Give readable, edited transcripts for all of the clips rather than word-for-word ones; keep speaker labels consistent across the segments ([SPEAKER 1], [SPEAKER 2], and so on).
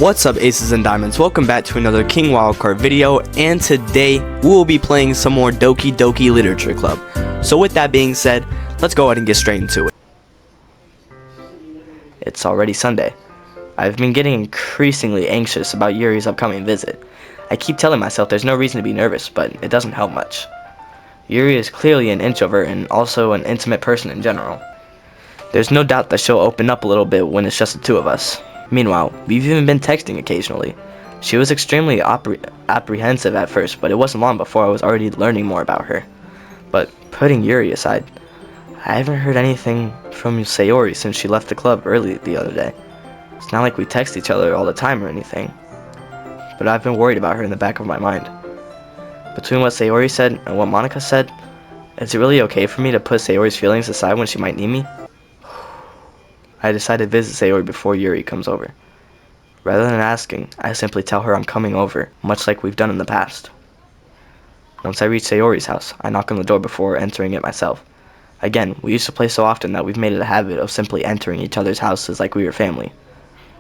[SPEAKER 1] What's up, aces and diamonds? Welcome back to another King Wildcard video, and today we will be playing some more Doki Doki Literature Club. So with that being said, let's go ahead and get straight into it. It's already Sunday. I've been getting increasingly anxious about Yuri's upcoming visit. I keep telling myself there's no reason to be nervous, but it doesn't help much. Yuri is clearly an introvert and also an intimate person in general. There's no doubt that she'll open up a little bit when it's just the two of us. Meanwhile, we've even been texting occasionally. She was extremely apprehensive at first, but it wasn't long before I was already learning more about her. But putting Yuri aside, I haven't heard anything from Sayori since she left the club early the other day. It's not like we text each other all the time or anything, but I've been worried about her in the back of my mind. Between what Sayori said and what Monica said, is it really okay for me to put Sayori's feelings aside when she might need me? I decided to visit Sayori before Yuri comes over. Rather than asking, I simply tell her I'm coming over, much like we've done in the past. Once I reach Sayori's house, I knock on the door before entering it myself. Again, we used to play so often that we've made it a habit of simply entering each other's houses like we were family.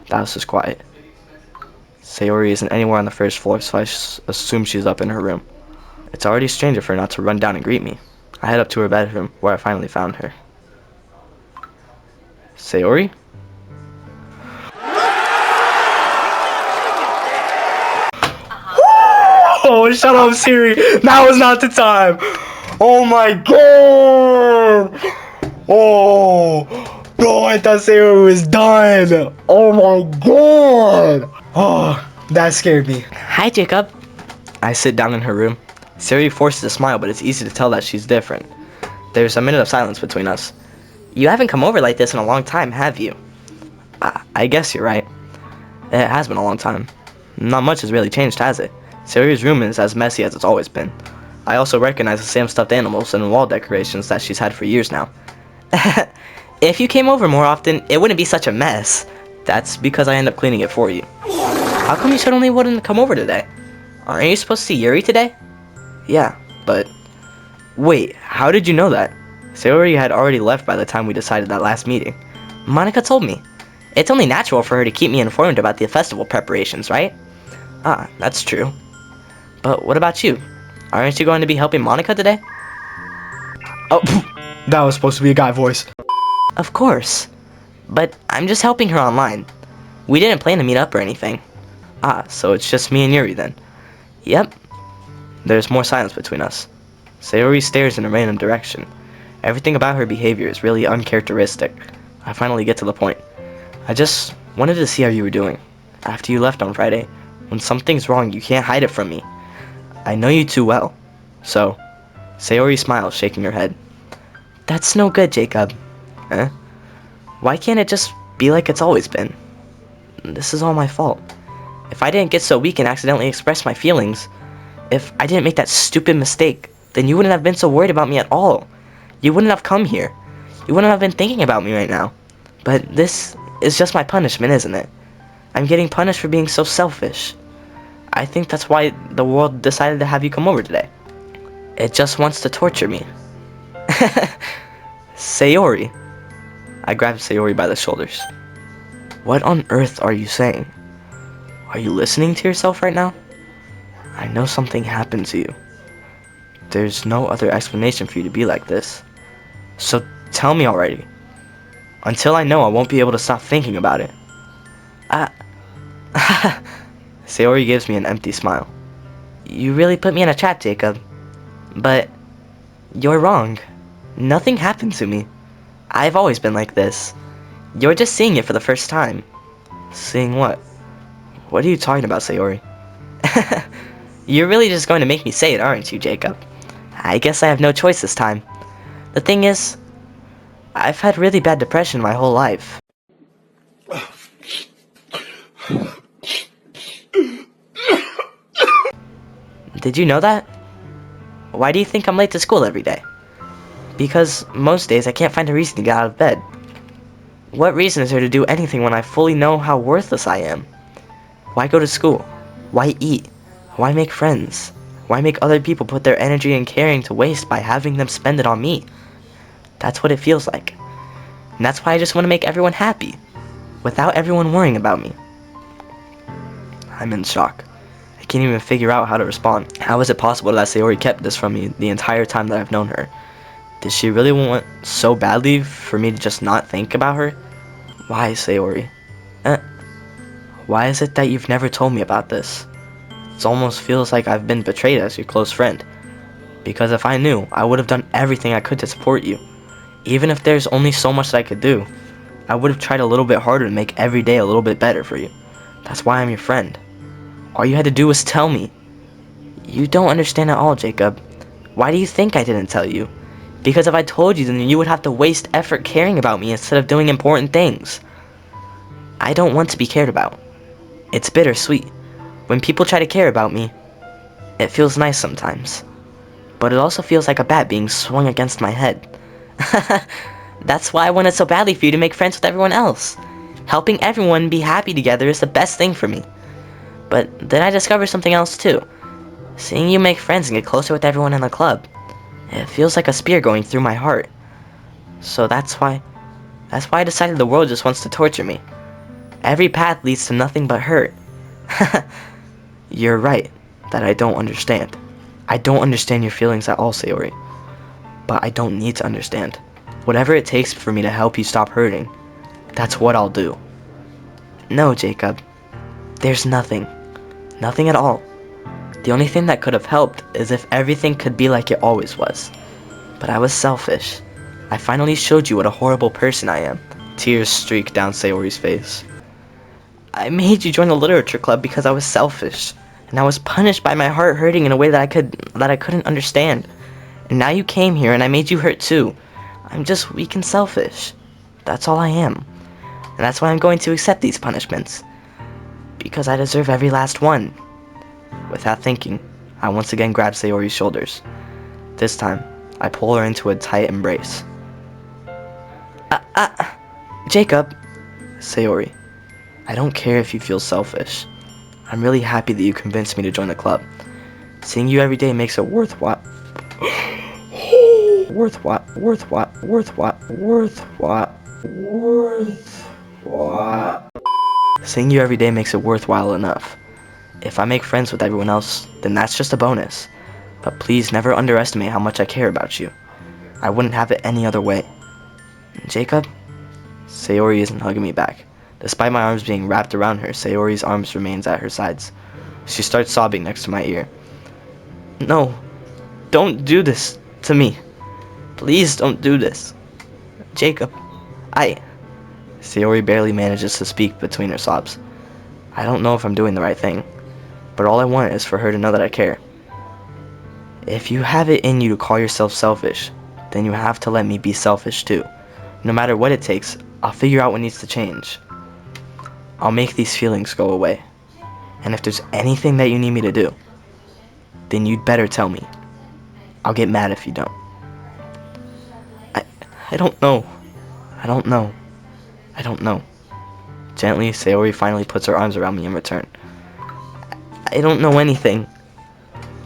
[SPEAKER 1] The house is quiet. Sayori isn't anywhere on the first floor, so I assume she's up in her room. It's already strange of her not to run down and greet me. I head up to her bedroom, where I finally found her. Sayori? Oh, shut up, Siri. Now is not the time. Oh my god. Oh, bro, I thought Sayori was done. Oh my god. Oh, that scared me.
[SPEAKER 2] Hi, Jacob.
[SPEAKER 1] I sit down in her room. Sayori forces a smile, but it's easy to tell that she's different. There's a minute of silence between us.
[SPEAKER 2] You haven't come over like this in a long time, have you?
[SPEAKER 1] I guess you're right. It has been a long time. Not much has really changed, has it? Sayori's room is as messy as it's always been. I also recognize the same stuffed animals and wall decorations that she's had for years now.
[SPEAKER 2] If you came over more often, it wouldn't be such a mess.
[SPEAKER 1] That's because I end up cleaning it for you.
[SPEAKER 2] How come you suddenly wouldn't come over today? Aren't you supposed to see Yuri today?
[SPEAKER 1] Yeah, but... Wait, how did you know that? Sayori had already left by the time we decided that last meeting.
[SPEAKER 2] Monica told me. It's only natural for her to keep me informed about the festival preparations, right?
[SPEAKER 1] Ah, that's true.
[SPEAKER 2] But what about you? Aren't you going to be helping Monica today?
[SPEAKER 1] Oh, that was supposed to be a guy voice.
[SPEAKER 2] Of course. But I'm just helping her online. We didn't plan to meet up or anything.
[SPEAKER 1] Ah, so it's just me and Yuri then.
[SPEAKER 2] Yep.
[SPEAKER 1] There's more silence between us. Sayori stares in a random direction. Everything about her behavior is really uncharacteristic. I finally get to the point. I just wanted to see how you were doing. After you left on Friday, when something's wrong, you can't hide it from me. I know you too well. So, Sayori smiles, shaking her head.
[SPEAKER 2] That's no good, Jacob.
[SPEAKER 1] Eh?
[SPEAKER 2] Why can't it just be like it's always been? This is all my fault. If I didn't get so weak and accidentally express my feelings, if I didn't make that stupid mistake, then you wouldn't have been so worried about me at all. You wouldn't have come here. You wouldn't have been thinking about me right now. But this is just my punishment, isn't it? I'm getting punished for being so selfish. I think that's why the world decided to have you come over today. It just wants to torture me.
[SPEAKER 1] Sayori. I grabbed Sayori by the shoulders. What on earth are you saying? Are you listening to yourself right now? I know something happened to you. There's no other explanation for you to be like this. So tell me already. Until I know, I won't be able to stop thinking about it. Sayori gives me an empty smile.
[SPEAKER 2] You really put me in a trap, Jacob. But you're wrong. Nothing happened to me. I've always been like this. You're just seeing it for the first time.
[SPEAKER 1] Seeing what? What are you talking about, Sayori?
[SPEAKER 2] You're really just going to make me say it, aren't you, Jacob? I guess I have no choice this time. The thing is, I've had really bad depression my whole life. Did you know that? Why do you think I'm late to school every day? Because most days I can't find a reason to get out of bed. What reason is there to do anything when I fully know how worthless I am? Why go to school? Why eat? Why make friends? Why make other people put their energy and caring to waste by having them spend it on me? That's what it feels like. And that's why I just want to make everyone happy, without everyone worrying about me.
[SPEAKER 1] I'm in shock. I can't even figure out how to respond. How is it possible that Sayori kept this from me the entire time that I've known her? Did she really want so badly for me to just not think about her? Why, Sayori? Uh, why is it that you've never told me about this? It almost feels like I've been betrayed as your close friend. Because if I knew, I would have done everything I could to support you. Even if there's only so much that I could do, I would have tried a little bit harder to make every day a little bit better for you. That's why I'm your friend. All you had to do was tell me. You don't understand at all, Jacob. Why do you think I didn't tell you? Because if I told you, then you would have to waste effort caring about me instead of doing important things. I don't want to be cared about. It's bittersweet. When people try to care about me, it feels nice sometimes. But it also feels like a bat being swung against my head. That's why I wanted so badly for you to make friends with everyone else. Helping everyone be happy together is the best thing for me. But then I discovered something else too. Seeing you make friends and get closer with everyone in the club, it feels like a spear going through my heart. So that's why I decided the world just wants to torture me. Every path leads to nothing but hurt. You're right that I don't understand. I don't understand your feelings at all, Sayori. But I don't need to understand. Whatever it takes for me to help you stop hurting, that's what I'll do. No, Jacob. There's nothing. Nothing at all. The only thing that could have helped is if everything could be like it always was. But I was selfish. I finally showed you what a horrible person I am. Tears streaked down Sayori's face. I made you join the literature club because I was selfish, and I was punished by my heart hurting in a way that I couldn't understand. And now you came here and I made you hurt too. I'm just weak and selfish. That's all I am. And that's why I'm going to accept these punishments. Because I deserve every last one. Without thinking, I once again grab Sayori's shoulders. This time, I pull her into a tight embrace. Jacob. Sayori, I don't care if you feel selfish. I'm really happy that you convinced me to join the club. Seeing you every day makes it worthwhile. Seeing you every day makes it worthwhile enough. If I make friends with everyone else, then that's just a bonus. But please never underestimate how much I care about you. I wouldn't have it any other way. Jacob? Sayori isn't hugging me back. Despite my arms being wrapped around her, Sayori's arms remains at her sides. She starts sobbing next to my ear. No, don't do this to me. Please don't do this. Jacob, Sayori barely manages to speak between her sobs. I don't know if I'm doing the right thing, but all I want is for her to know that I care. If you have it in you to call yourself selfish, then you have to let me be selfish too. No matter what it takes, I'll figure out what needs to change. I'll make these feelings go away. And if there's anything that you need me to do, then you'd better tell me. I'll get mad if you don't. I don't know. I don't know. I don't know. Gently, Sayori finally puts her arms around me in return. I don't know anything.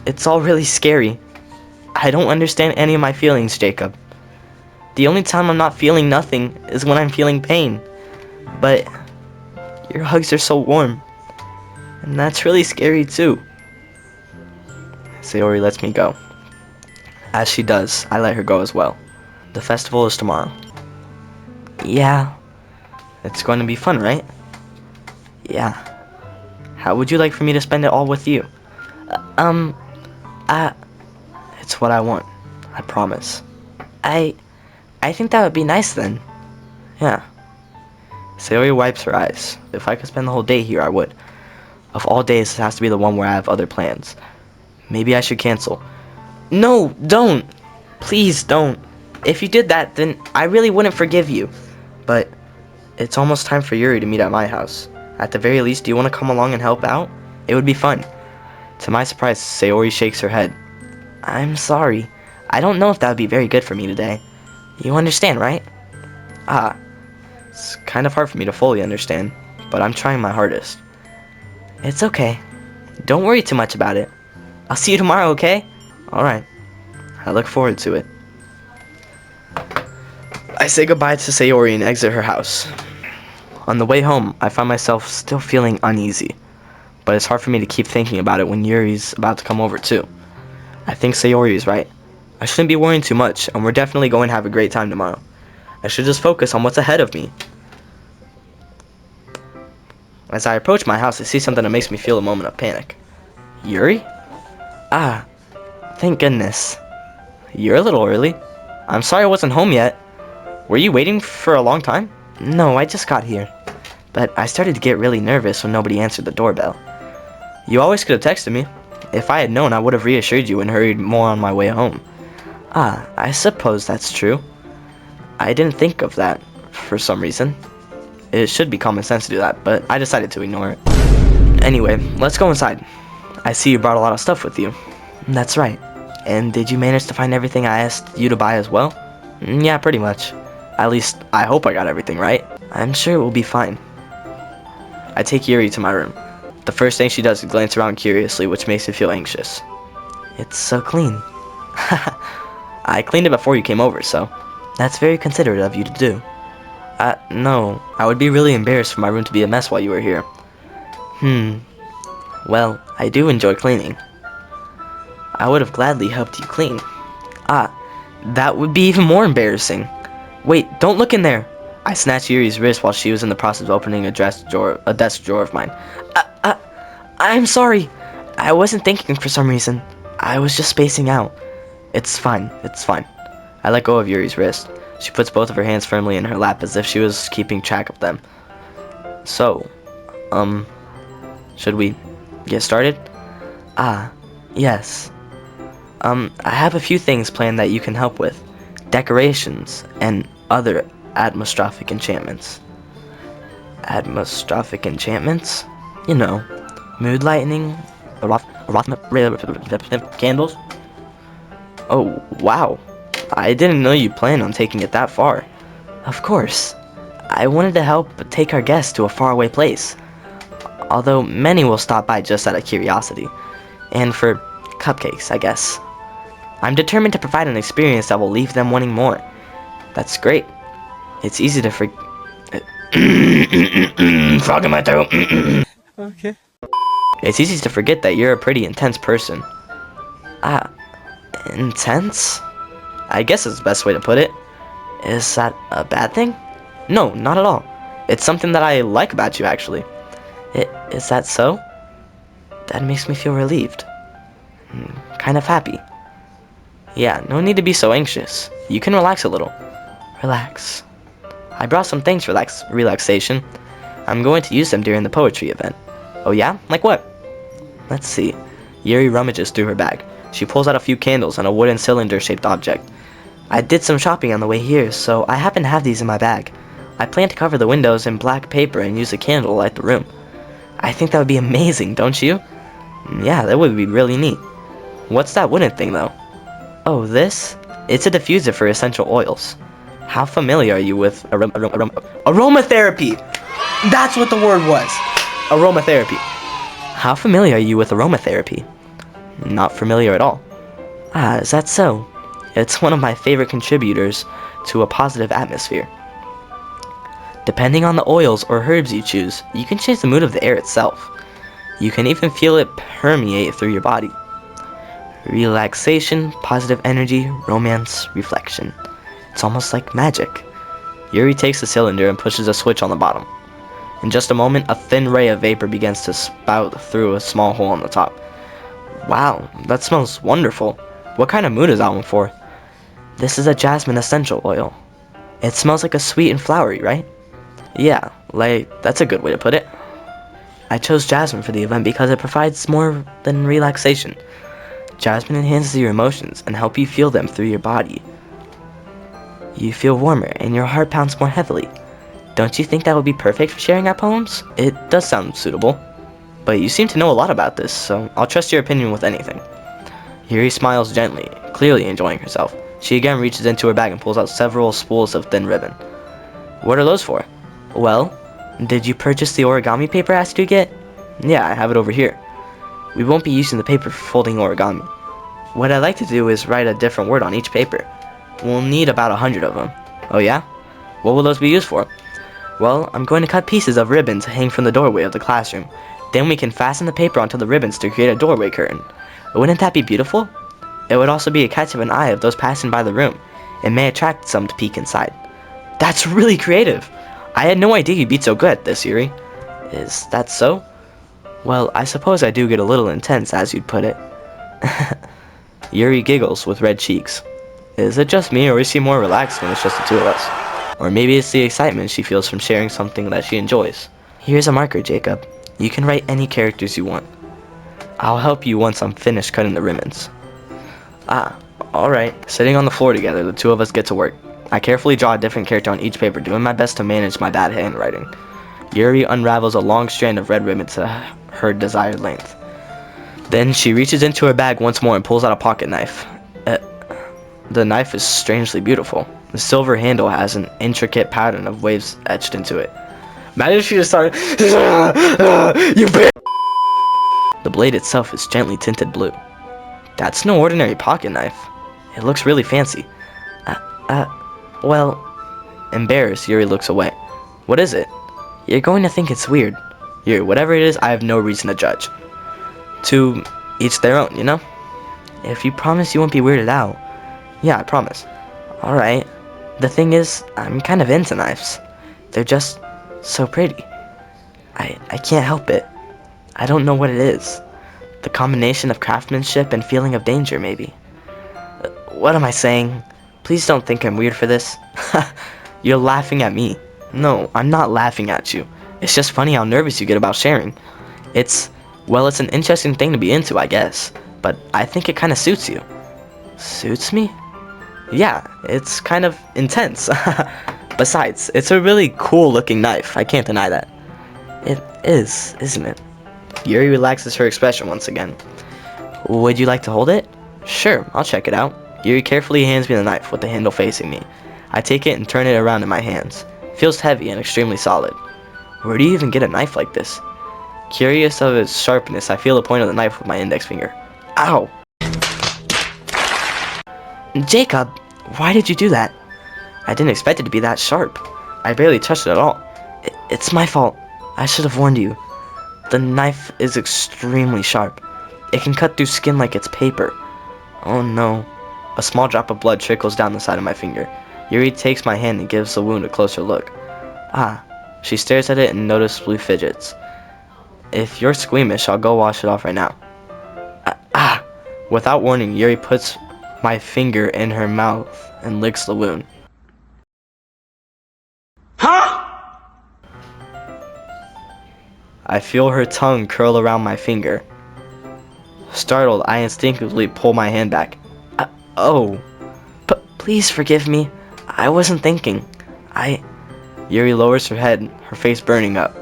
[SPEAKER 1] It's all really scary. I don't understand any of my feelings, Jacob. The only time I'm not feeling nothing is when I'm feeling pain. But your hugs are so warm. And that's really scary too. Sayori lets me go. As she does, I let her go as well. The festival is tomorrow. Yeah. It's going to be fun, right? Yeah. How would you like for me to spend it all with you? It's what I want. I promise. I think that would be nice then. Yeah. Sayori wipes her eyes. If I could spend the whole day here, I would. Of all days, it has to be the one where I have other plans. Maybe I should cancel. No, don't! Please don't. If you did that, then I really wouldn't forgive you. But it's almost time for Yuri to meet at my house. At the very least, do you want to come along and help out? It would be fun. To my surprise, Sayori shakes her head. I'm sorry. I don't know if that would be very good for me today. You understand, right? It's kind of hard for me to fully understand, but I'm trying my hardest. It's okay. Don't worry too much about it. I'll see you tomorrow, okay? Alright. I look forward to it. I say goodbye to Sayori and exit her house. On the way home, I find myself still feeling uneasy. but it's hard for me to keep thinking about it when Yuri's about to come over too. I think Sayori is right. I shouldn't be worrying too much, and we're definitely going to have a great time tomorrow. I should just focus on what's ahead of me. As I approach my house, I see something that makes me feel a moment of panic. Yuri? Ah, thank goodness. You're a little early. I'm sorry I wasn't home yet. Were you waiting for a long time? No, I just got here. But I started to get really nervous when nobody answered the doorbell. You always could have texted me. If I had known, I would have reassured you and hurried more on my way home. Ah, I suppose that's true. I didn't think of that for some reason. It should be common sense to do that, but I decided to ignore it. Anyway, let's go inside. I see you brought a lot of stuff with you. That's right. And did you manage to find everything I asked you to buy as well? Yeah, pretty much. At least, I hope I got everything right. I'm sure it will be fine. I take Yuri to my room. The first thing she does is glance around curiously, which makes me feel anxious. It's so clean. I cleaned it before you came over, so... That's very considerate of you to do. No. I would be really embarrassed for my room to be a mess while you were here. Well, I do enjoy cleaning. I would have gladly helped you clean. That would be even more embarrassing. Wait, don't look in there. I snatched Yuri's wrist while she was in the process of opening a desk drawer of mine. I'm sorry. I wasn't thinking for some reason. I was just spacing out. It's fine. I let go of Yuri's wrist. She puts both of her hands firmly in her lap as if she was keeping track of them. So, should we get started? Yes. I have a few things planned that you can help with. Decorations and other atmostrophic enchantments. Atmostrophic enchantments? You know, mood lightening, candles. Oh, wow. I didn't know you planned on taking it that far. Of course. I wanted to help take our guests to a faraway place. Although many will stop by just out of curiosity. And for cupcakes, I guess. I'm determined to provide an experience that will leave them wanting more. That's great. It's easy to forget. Frog in my throat.
[SPEAKER 3] Okay.
[SPEAKER 1] It's easy to forget that you're a pretty intense person. Intense? I guess is the best way to put it. Is that a bad thing? No, not at all. It's something that I like about you, actually. Is that so? That makes me feel relieved. Kind of happy. Yeah, no need to be so anxious. You can relax a little. Relax. I brought some things for relaxation. I'm going to use them during the poetry event. Oh yeah? Like what? Let's see. Yuri rummages through her bag. She pulls out a few candles and a wooden cylinder-shaped object. I did some shopping on the way here, so I happen to have these in my bag. I plan to cover the windows in black paper and use a candle to light the room. I think that would be amazing, don't you? Yeah, that would be really neat. What's that wooden thing, though? Oh, this? It's a diffuser for essential oils. How familiar are you with aromatherapy? That's what the word was. Aromatherapy. How familiar are you with aromatherapy? Not familiar at all. Is that so? It's one of my favorite contributors to a positive atmosphere. Depending on the oils or herbs you choose, you can change the mood of the air itself. You can even feel it permeate through your body. Relaxation, positive energy, romance, reflection. It's almost like magic. Yuri takes the cylinder and pushes a switch on the bottom. In just a moment, a thin ray of vapor begins to spout through a small hole on the top. Wow, that smells wonderful. What kind of mood is that one for? This is a jasmine essential oil. It smells like a sweet and flowery, right? Yeah, that's a good way to put it. I chose jasmine for the event because it provides more than relaxation. Jasmine enhances your emotions and help you feel them through your body. You feel warmer and your heart pounds more heavily. Don't you think that would be perfect for sharing our poems? It does sound suitable. But you seem to know a lot about this, so I'll trust your opinion with anything. Yuri smiles gently, clearly enjoying herself. She again reaches into her bag and pulls out several spools of thin ribbon. What are those for? Well, did you purchase the origami paper I asked you to get? Yeah, I have it over here. We won't be using the paper for folding origami. What I'd like to do is write a different word on each paper. We'll need about 100 of them. Oh yeah? What will those be used for? Well, I'm going to cut pieces of ribbon to hang from the doorway of the classroom.
[SPEAKER 2] Then we can fasten the paper onto the ribbons to create a doorway curtain. Wouldn't that be beautiful? It would also be a catch of an eye of those passing by the room. It may attract some to peek inside. That's really creative. I had no idea you'd be so good at this, Yuri. Is that so? Well, I suppose I do get a little intense, as you'd put it. Yuri giggles with red cheeks. Is it just me, or is she more relaxed when it's just the two of us? Or maybe it's the excitement she feels from sharing something that she enjoys. Here's a marker, Jacob. You can write any characters you want. I'll help you once I'm finished cutting the ribbons. Ah, alright. Sitting on the floor together, the two of us get to work. I carefully draw a different character on each paper, doing my best to manage my bad handwriting. Yuri unravels a long strand of red ribbon to her desired length. Then she reaches into her bag once more and pulls out a pocket knife. The knife is strangely beautiful. The silver handle has an intricate pattern of waves etched into it. Imagine if she just started, you bitch! The blade itself is gently tinted blue. That's no ordinary pocket knife. It looks really fancy. Well, embarrassed, Yuri looks away. What is it? You're going to think it's weird. Yuri, whatever it is, I have no reason to judge. To each their own, you know? If you promise you won't be weirded out. Yeah, I promise. Alright. The thing is, I'm kind of into knives. They're just so pretty. I can't help it. I don't know what it is. The combination of craftsmanship and feeling of danger, maybe. What am I saying? Please don't think I'm weird for this. You're laughing at me. No, I'm not laughing at you. It's just funny how nervous you get about sharing. It's an interesting thing to be into, I guess. But I think it kind of suits you. Suits me? Yeah, it's kind of intense. Besides, it's a really cool looking knife. I can't deny that. It is, isn't it? Yuri relaxes her expression once again. Would you like to hold it? Sure, I'll check it out. Yuri carefully hands me the knife with the handle facing me. I take it and turn it around in my hands. It feels heavy and extremely solid. Where do you even get a knife like this? Curious of its sharpness, I feel the point of the knife with my index finger. Ow! Jacob, why did you do that? I didn't expect it to be that sharp. I barely touched it at all. It's my fault. I should have warned you. The knife is extremely sharp. It can cut through skin like it's paper. Oh no. A small drop of blood trickles down the side of my finger. Yuri takes my hand and gives the wound a closer look. Ah. She stares at it and noticeably fidgets. If you're squeamish, I'll go wash it off right now. Without warning, Yuri puts my finger in her mouth and licks the wound. Huh? I feel her tongue curl around my finger. Startled, I instinctively pull my hand back. Oh. Please forgive me. I wasn't thinking. Yuri lowers her head, her face burning up.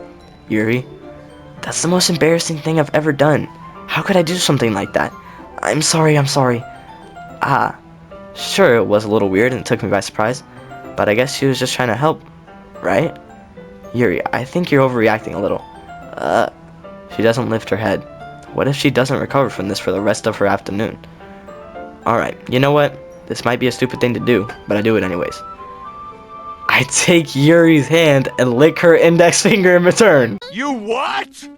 [SPEAKER 2] Yuri, that's the most embarrassing thing I've ever done. How could I do something like that? I'm sorry. Sure, it was a little weird and it took me by surprise, but I guess she was just trying to help, right? Yuri, I think you're overreacting a little. She doesn't lift her head. What if she doesn't recover from this for the rest of her afternoon? Alright, you know what? This might be a stupid thing to do, but I do it anyways. I take Yuri's hand and lick her index finger in return.
[SPEAKER 3] You what?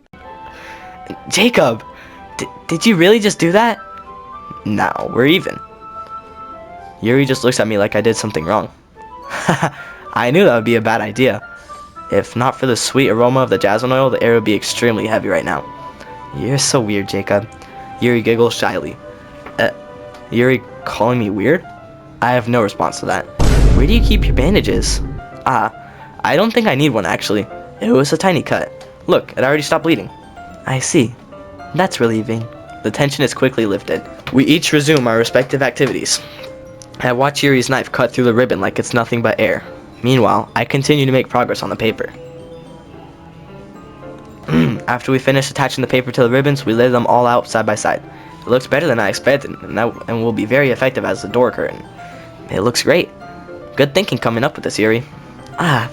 [SPEAKER 2] Jacob, did you really just do that? No, we're even. Yuri just looks at me like I did something wrong. I knew that would be a bad idea. If not for the sweet aroma of the jasmine oil, the air would be extremely heavy right now. You're so weird, Jacob. Yuri giggles shyly. Yuri calling me weird? I have no response to that. Where do you keep your bandages? I don't think I need one actually. It was a tiny cut. Look, it already stopped bleeding. I see. That's relieving. The tension is quickly lifted. We each resume our respective activities. I watch Yuri's knife cut through the ribbon like it's nothing but air. Meanwhile, I continue to make progress on the paper. After we finish attaching the paper to the ribbons, we lay them all out side by side. It looks better than I expected, and will be very effective as a door curtain. It looks great. Good thinking coming up with this, Yuri.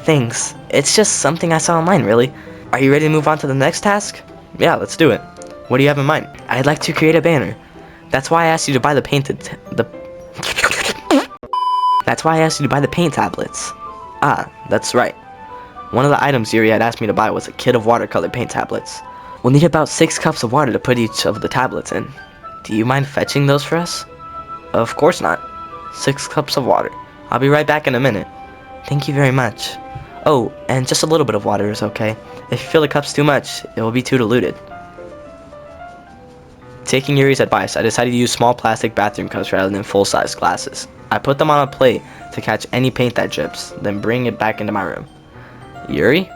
[SPEAKER 2] Thanks. It's just something I saw online, really. Are you ready to move on to the next task? Yeah, let's do it. What do you have in mind? I'd like to create a banner. That's why I asked you to buy the paint tablets. That's right. One of the items Yuri had asked me to buy was a kit of watercolor paint tablets. We'll need about 6 cups of water to put each of the tablets in. Do you mind fetching those for us? Of course not. 6 cups of water. I'll be right back in a minute. Thank you very much. Oh, and just a little bit of water is okay. If you fill the cups too much, it will be too diluted. Taking Yuri's advice, I decided to use small plastic bathroom cups rather than full-size glasses. I put them on a plate to catch any paint that drips, then bring it back into my room. Yuri?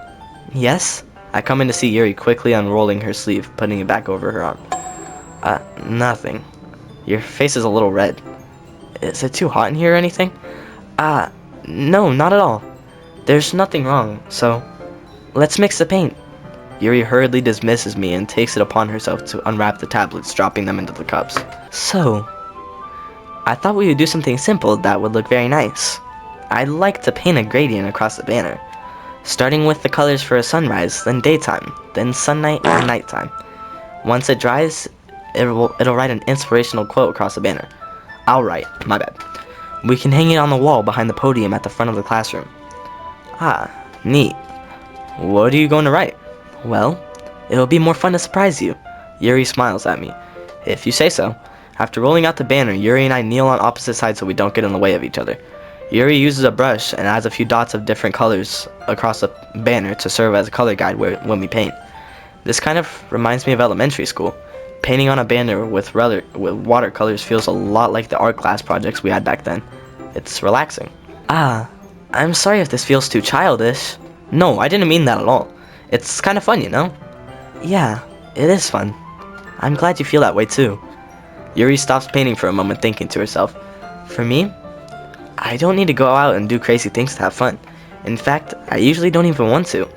[SPEAKER 2] Yes? I come in to see Yuri quickly unrolling her sleeve, putting it back over her arm. Nothing. Your face is a little red. Is it too hot in here or anything? No, not at all. There's nothing wrong, so let's mix the paint. Yuri hurriedly dismisses me and takes it upon herself to unwrap the tablets, dropping them into the cups. So, I thought we would do something simple that would look very nice. I'd like to paint a gradient across the banner, starting with the colors for a sunrise, then daytime, then sunlight and nighttime. Once it dries, it'll write an inspirational quote across the banner. I'll write, my bad. We can hang it on the wall behind the podium at the front of the classroom. Ah, neat. What are you going to write? Well, it'll be more fun to surprise you. Yuri smiles at me. If you say so. After rolling out the banner, Yuri and I kneel on opposite sides so we don't get in the way of each other. Yuri uses a brush and adds a few dots of different colors across the banner to serve as a color guide when we paint. This kind of reminds me of elementary school. Painting on a banner with watercolors feels a lot like the art class projects we had back then. It's relaxing. I'm sorry if this feels too childish. No, I didn't mean that at all. It's kind of fun, you know? Yeah, it is fun. I'm glad you feel that way too. Yuri stops painting for a moment, thinking to herself. For me, I don't need to go out and do crazy things to have fun. In fact, I usually don't even want to.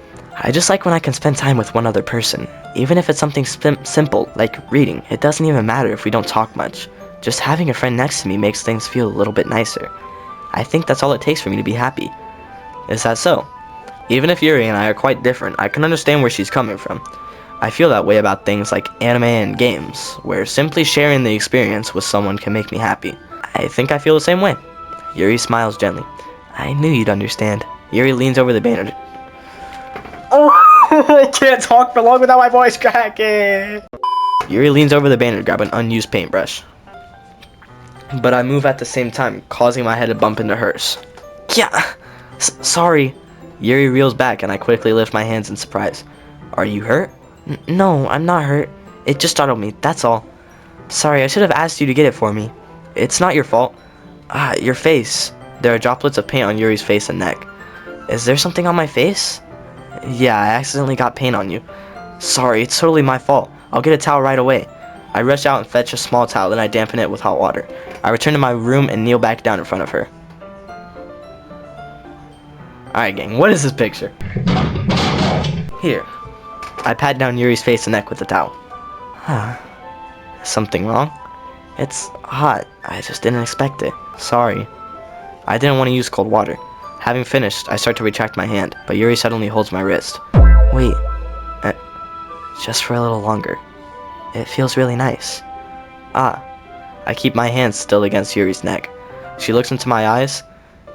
[SPEAKER 2] I just like when I can spend time with one other person. Even if it's something simple, like reading, it doesn't even matter if we don't talk much. Just having a friend next to me makes things feel a little bit nicer. I think that's all it takes for me to be happy. Is that so? Even if Yuri and I are quite different, I can understand where she's coming from. I feel that way about things like anime and games, where simply sharing the experience with someone can make me happy. I think I feel the same way. Yuri smiles gently. I knew you'd understand. Yuri leans over the banner. Oh, I can't talk for long without my voice cracking. Yuri leans over the banner to grab an unused paintbrush. But I move at the same time, causing my head to bump into hers. Yeah, sorry. Yuri reels back and I quickly lift my hands in surprise. Are you hurt? No, I'm not hurt. It just startled me, that's all. Sorry, I should have asked you to get it for me. It's not your fault. Your face. There are droplets of paint on Yuri's face and neck. Is there something on my face? Yeah, I accidentally got paint on you. Sorry, it's totally my fault. I'll get a towel right away. I rush out and fetch a small towel, then I dampen it with hot water. I return to my room and kneel back down in front of her. Alright gang, what is this picture? Here. I pat down Yuri's face and neck with the towel. Something wrong? It's hot. I just didn't expect it. Sorry. I didn't want to use cold water. Having finished, I start to retract my hand, but Yuri suddenly holds my wrist. Wait. Just for a little longer. It feels really nice. I keep my hand still against Yuri's neck. She looks into my eyes.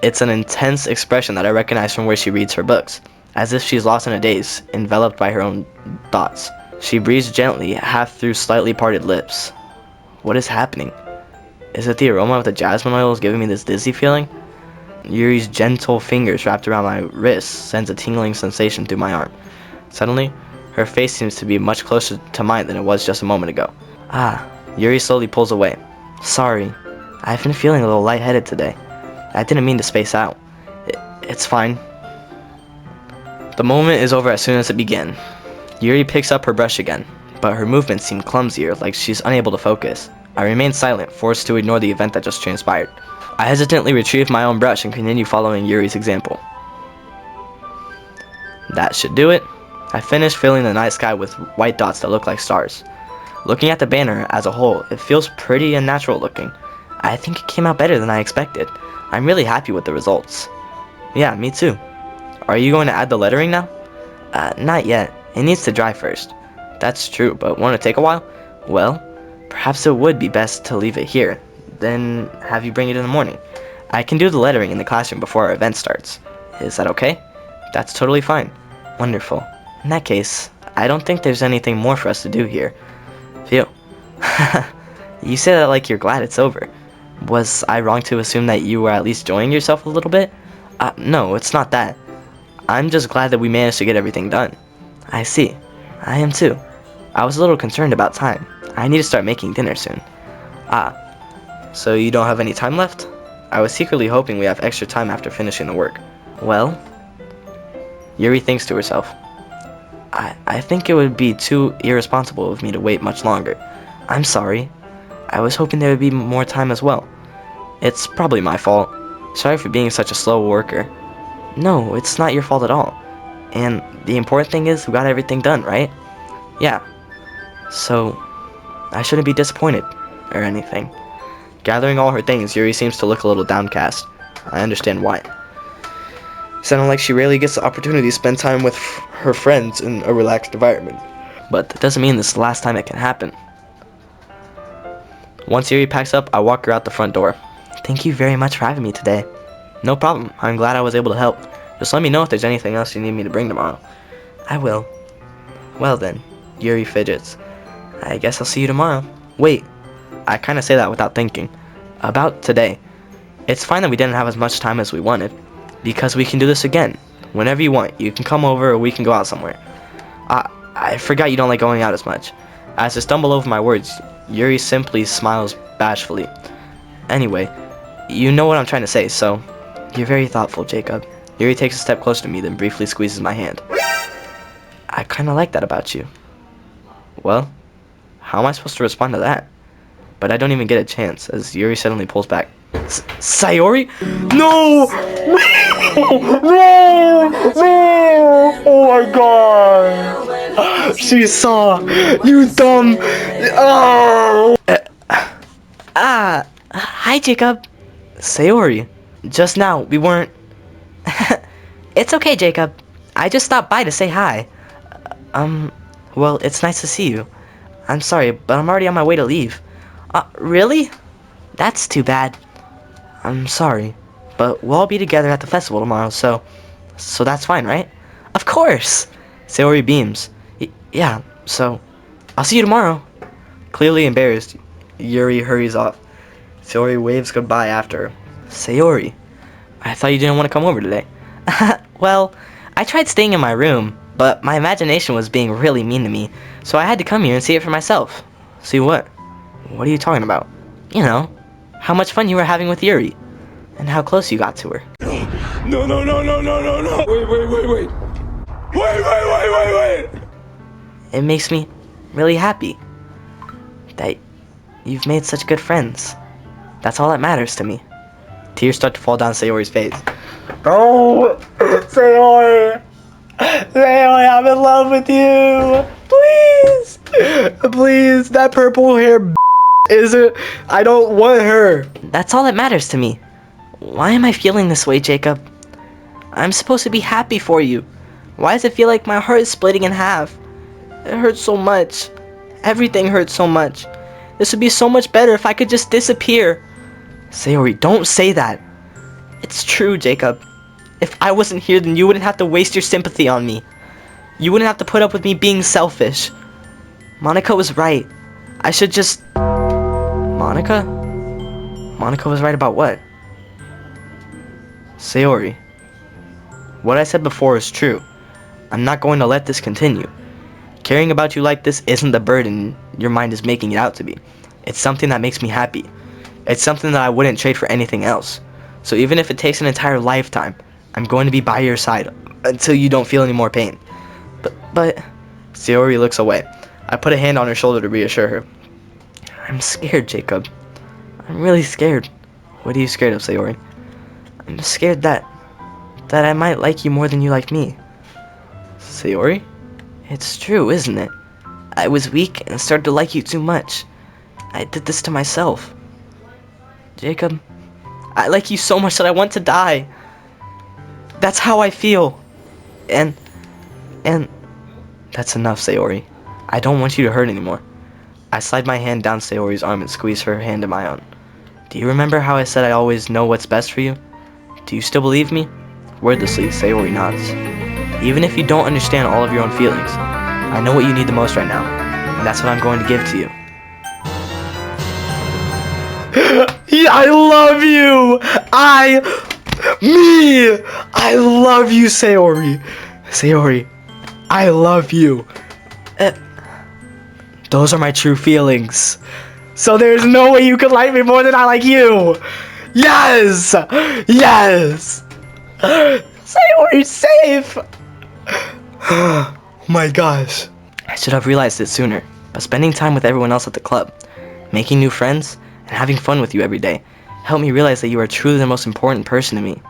[SPEAKER 2] It's an intense expression that I recognize from where she reads her books, as if she's lost in a daze, enveloped by her own thoughts. She breathes gently, half through slightly parted lips. What is happening? Is it the aroma of the jasmine oil is giving me this dizzy feeling? Yuri's gentle fingers wrapped around my wrist sends a tingling sensation through my arm. Suddenly, her face seems to be much closer to mine than it was just a moment ago. Yuri slowly pulls away. Sorry, I've been feeling a little lightheaded today. I didn't mean to space out. It's fine. The moment is over as soon as it began. Yuri picks up her brush again, but her movements seem clumsier, like she's unable to focus. I remain silent, forced to ignore the event that just transpired. I hesitantly retrieve my own brush and continue following Yuri's example. That should do it. I finish filling the night sky with white dots that look like stars. Looking at the banner as a whole, it feels pretty and natural looking. I think it came out better than I expected. I'm really happy with the results. Yeah, me too. Are you going to add the lettering now? Not yet. It needs to dry first. That's true, but won't it take a while? Well, perhaps it would be best to leave it here, then have you bring it in the morning. I can do the lettering in the classroom before our event starts. Is that okay? That's totally fine. Wonderful. In that case, I don't think there's anything more for us to do here. Phew. You say that like you're glad it's over. Was I wrong to assume that you were at least enjoying yourself a little bit? No, it's not that. I'm just glad that we managed to get everything done. I see. I am too. I was a little concerned about time. I need to start making dinner soon. So you don't have any time left? I was secretly hoping we have extra time after finishing the work. Well, Yuri thinks to herself. I think it would be too irresponsible of me to wait much longer. I'm sorry. I was hoping there would be more time as well. It's probably my fault. Sorry for being such a slow worker. No, it's not your fault at all. And the important thing is we got everything done, right? Yeah. So, I shouldn't be disappointed or anything. Gathering all her things, Yuri seems to look a little downcast. I understand why. Sounding like she rarely gets the opportunity to spend time with her friends in a relaxed environment. But that doesn't mean this is the last time it can happen. Once Yuri packs up, I walk her out the front door. Thank you very much for having me today. No problem. I'm glad I was able to help. Just let me know if there's anything else you need me to bring tomorrow. I will. Well then, Yuri fidgets. I guess I'll see you tomorrow. Wait, I kind of say that without thinking. About today. It's fine that we didn't have as much time as we wanted, because we can do this again. Whenever you want, you can come over or we can go out somewhere. I forgot you don't like going out as much. As I stumble over my words, Yuri simply smiles bashfully. Anyway, you know what I'm trying to say, so you're very thoughtful, Jacob. Yuri takes a step closer to me, then briefly squeezes my hand. I kind of like that about you. Well, how am I supposed to respond to that? But I don't even get a chance, as Yuri suddenly pulls back. Sayori? No! No! No! No! Oh my god! She saw! You dumb! Oh! Hi, Jacob. Sayori. Just now, we weren't... It's okay, Jacob. I just stopped by to say hi. Well, it's nice to see you. I'm sorry, but I'm already on my way to leave. Really? That's too bad. I'm sorry, but we'll all be together at the festival tomorrow, so that's fine, right? Of course! Sayori beams. Yeah, so I'll see you tomorrow. Clearly embarrassed, Yuri hurries off. Sayori waves goodbye after her. Sayori, I thought you didn't want to come over today. Well, I tried staying in my room, but my imagination was being really mean to me, so I had to come here and see it for myself. See what? What are you talking about? You know, how much fun you were having with Yuri, and how close you got to her.
[SPEAKER 3] No. Wait.
[SPEAKER 2] It makes me really happy that you've made such good friends. That's all that matters to me. Tears start to fall down Sayori's face. Oh, Sayori! Sayori, I'm in love with you! Please! Please, that purple hair isn't... I don't want her. That's all that matters to me. Why am I feeling this way, Jacob? I'm supposed to be happy for you. Why does it feel like my heart is splitting in half? It hurts so much. Everything hurts so much. This would be so much better if I could just disappear. Sayori, don't say that. It's true, Jacob. If I wasn't here, then you wouldn't have to waste your sympathy on me. You wouldn't have to put up with me being selfish. Monica was right. I should just... Monica? Monica was right about what? Sayori. What I said before is true. I'm not going to let this continue. Caring about you like this isn't the burden your mind is making it out to be. It's something that makes me happy. It's something that I wouldn't trade for anything else. So even if it takes an entire lifetime, I'm going to be by your side until you don't feel any more pain. But... Sayori looks away. I put a hand on her shoulder to reassure her. I'm scared, Jacob. I'm really scared. What are you scared of, Sayori? I'm scared that I might like you more than you like me. Sayori? It's true, isn't it? I was weak and started to like you too much. I did this to myself. Jacob, I like you so much that I want to die. That's how I feel. And that's enough, Sayori. I don't want you to hurt anymore. I slide my hand down Sayori's arm and squeeze her hand in my own. Do you remember how I said I always know what's best for you? Do you still believe me? Wordlessly, Sayori nods. Even if you don't understand all of your own feelings,
[SPEAKER 1] I know what you need the most right now, and that's what I'm going to give to you. Yeah, I love you! I love you, Sayori! Sayori, I love you. Those are my true feelings. So there's no way you could like me more than I like you! Yes! Yes! Sayori's safe! Oh my gosh. I should have realized it sooner, but spending time with everyone else at the club, making new friends, and having fun with you every day helped me realize that you are truly the most important person to me.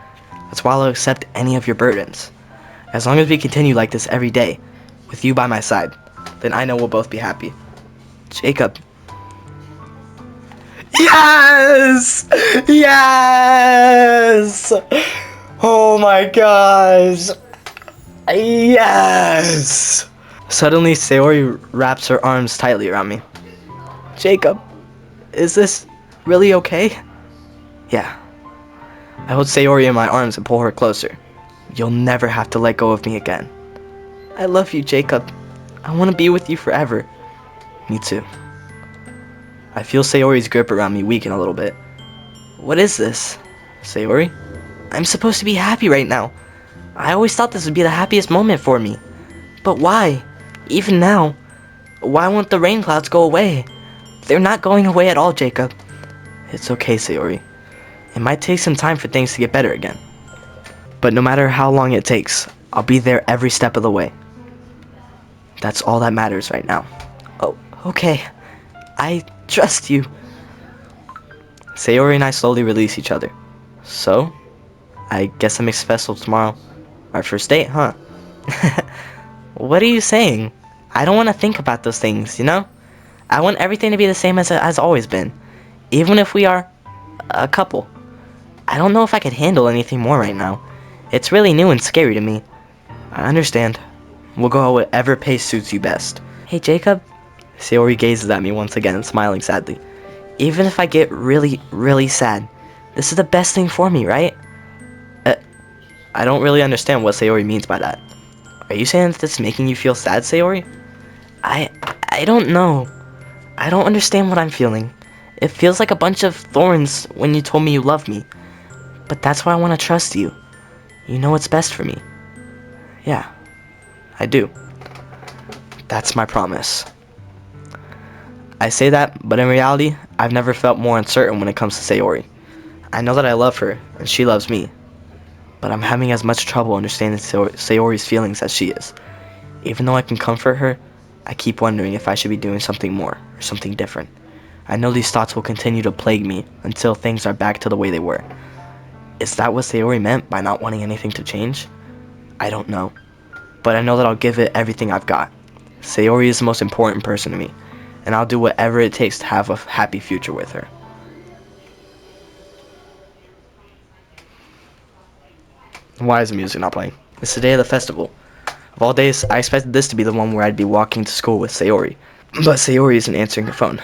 [SPEAKER 1] That's why I'll accept any of your burdens. As long as we continue like this every day, with you by my side, then I know we'll both be happy. Jacob. Yes! Yes! Oh my gosh! Yes! Suddenly, Sayori wraps her arms tightly around me. Jacob, is this really okay? Yeah. I hold Sayori in my arms and pull her closer. You'll never have to let go of me again. I love you, Jacob. I want to be with you forever. Me too. I feel Sayori's grip around me weaken a little bit. What is this? Sayori? I'm supposed to be happy right now. I always thought this would be the happiest moment for me. But why? Even now, why won't the rain clouds go away? They're not going away at all, Jacob. It's okay, Sayori. It might take some time for things to get better again. But no matter how long it takes, I'll be there every step of the way. That's all that matters right now. Oh, okay. I trust you. Sayori and I slowly release each other. So, I guess a mixed festival tomorrow. Our first date, huh? What are you saying? I don't want to think about those things, you know? I want everything to be the same as it has always been. Even if we are a couple. I don't know if I could handle anything more right now. It's really new and scary to me. I understand. We'll go at whatever pace suits you best. Hey, Jacob. Sayori gazes at me once again, smiling sadly. Even if I get really, really sad, this is the best thing for me, right? I don't really understand what Sayori means by that. Are you saying that this is making you feel sad, Sayori? I don't know. I don't understand what I'm feeling. It feels like a bunch of thorns when you told me you love me. But that's why I want to trust you. You know what's best for me. Yeah, I do. That's my promise. I say that, but in reality, I've never felt more uncertain when it comes to Sayori. I know that I love her, and she loves me. But I'm having as much trouble understanding Sayori's feelings as she is. Even though I can comfort her, I keep wondering if I should be doing something more, or something different. I know these thoughts will continue to plague me until things are back to the way they were. Is that what Sayori meant by not wanting anything to change? I don't know. But I know that I'll give it everything I've got. Sayori is the most important person to me, and I'll do whatever it takes to have a happy future with her. Why is the music not playing? It's the day of the festival. Of all days, I expected this to be the one where I'd be walking to school with Sayori. But Sayori isn't answering her phone.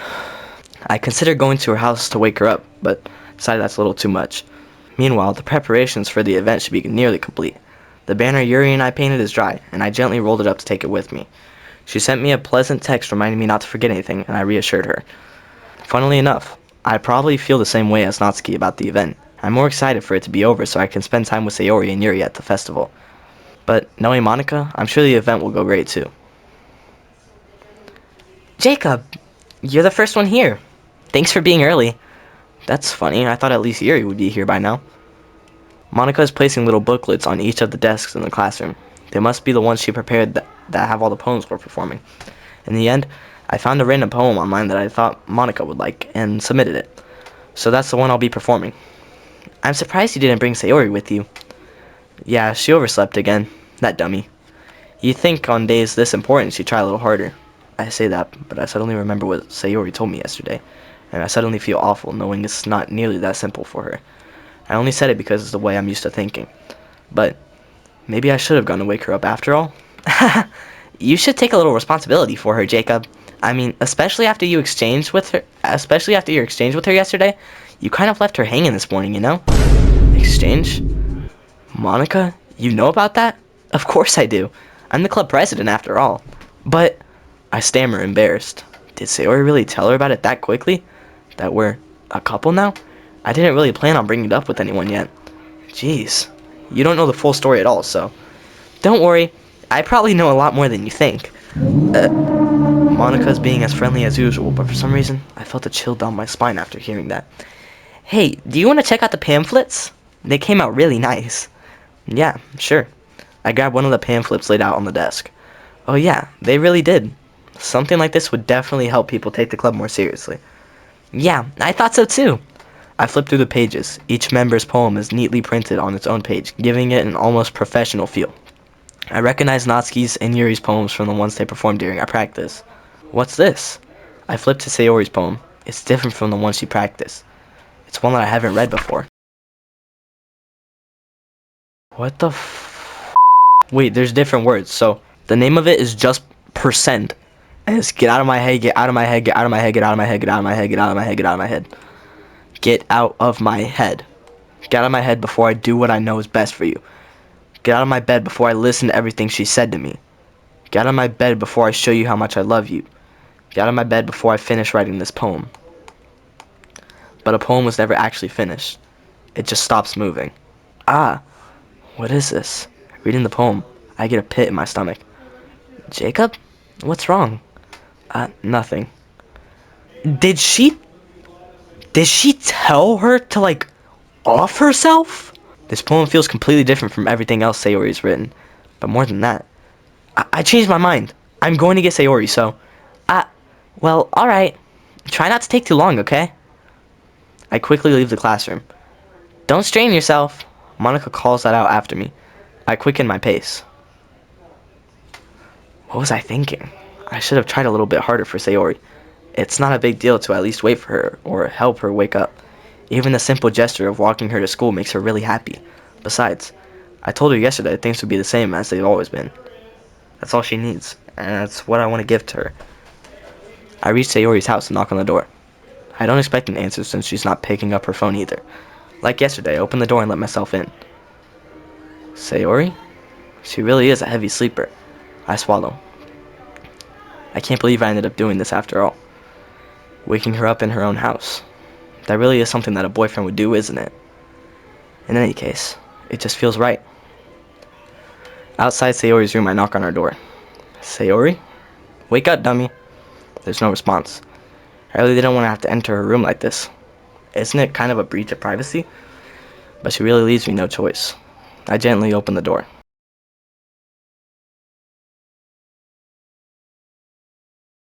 [SPEAKER 1] I considered going to her house to wake her up, but decided that's a little too much. Meanwhile, the preparations for the event should be nearly complete. The banner Yuri and I painted is dry, and I gently rolled it up to take it with me. She sent me a pleasant text reminding me not to forget anything, and I reassured her. Funnily enough, I probably feel the same way as Natsuki about the event. I'm more excited for it to be over so I can spend time with Sayori and Yuri at the festival. But knowing Monica, I'm sure the event will go great too. Jacob, you're the first one here. Thanks for being early. That's funny, I thought at least Yuri would be here by now. Monica is placing little booklets on each of the desks in the classroom. They must be the ones she prepared that have all the poems we're performing. In the end, I found a random poem online that I thought Monica would like and submitted it. So that's the one I'll be performing. I'm surprised you didn't bring Sayori with you. Yeah, she overslept again. That dummy. You'd think on days this important she'd try a little harder. I say that, but I suddenly remember what Sayori told me yesterday, and I suddenly feel awful knowing it's not nearly that simple for her. I only said it because it's the way I'm used to thinking. But maybe I should have gone to wake her up after all. You should take a little responsibility for her, Jacob. I mean, especially after your exchange with her yesterday. You kind of left her hanging this morning, you know? Exchange? Monica, you know about that? Of course I do. I'm the club president after all. But I stammer, embarrassed. Did Sayori really tell her about it that quickly? That we're a couple now? I didn't really plan on bringing it up with anyone yet. Jeez. You don't know the full story at all, so... Don't worry. I probably know a lot more than you think. Monica's being as friendly as usual, but for some reason, I felt a chill down my spine after hearing that. Hey, do you want to check out the pamphlets? They came out really nice. Yeah, sure. I grabbed one of the pamphlets laid out on the desk. Oh yeah, they really did. Something like this would definitely help people take the club more seriously. Yeah, I thought so too. I flipped through the pages. Each member's poem is neatly printed on its own page, giving it an almost professional feel. I recognized Natsuki's and Yuri's poems from the ones they performed during our practice. What's this? I flipped to Sayori's poem. It's different from the one she practiced. It's one that I haven't read before. What the f... Wait, there's different words. So, the name of it is just percent. And it's get out of my head, get out of my head, get out of my head, get out of my head, get out of my head, get out of my head, get out of my head. Get out of my head. Get out of my head before I do what I know is best for you. Get out of my bed before I listen to everything she said to me. Get out of my bed before I show you how much I love you. Get out of my bed before I finish writing this poem. But a poem was never actually finished. It just stops moving. Ah, what is this? Reading the poem, I get a pit in my stomach. Jacob? What's wrong? Nothing. Did she tell her to, like, off herself? This poem feels completely different from everything else Sayori's written. But more than that, I changed my mind. I'm going to get Sayori, so... well, alright. Try not to take too long, okay? I quickly leave the classroom. Don't strain yourself. Monica calls that out after me. I quicken my pace. What was I thinking? I should have tried a little bit harder for Sayori. It's not a big deal to at least wait for her or help her wake up. Even the simple gesture of walking her to school makes her really happy. Besides, I told her yesterday things would be the same as they've always been. That's all she needs, and that's what I want to give to her. I reach Sayori's house and knock on the door. I don't expect an answer since she's not picking up her phone either. Like yesterday, I open the door and let myself in. Sayori? She really is a heavy sleeper. I swallow. I can't believe I ended up doing this after all. Waking her up in her own house. That really is something that a boyfriend would do, isn't it? In any case, it just feels right. Outside Sayori's room, I knock on her door. Sayori? Wake up, dummy. There's no response. I really didn't want to have to enter her room like this. Isn't it kind of a breach of privacy? But she really leaves me no choice. I gently open the door.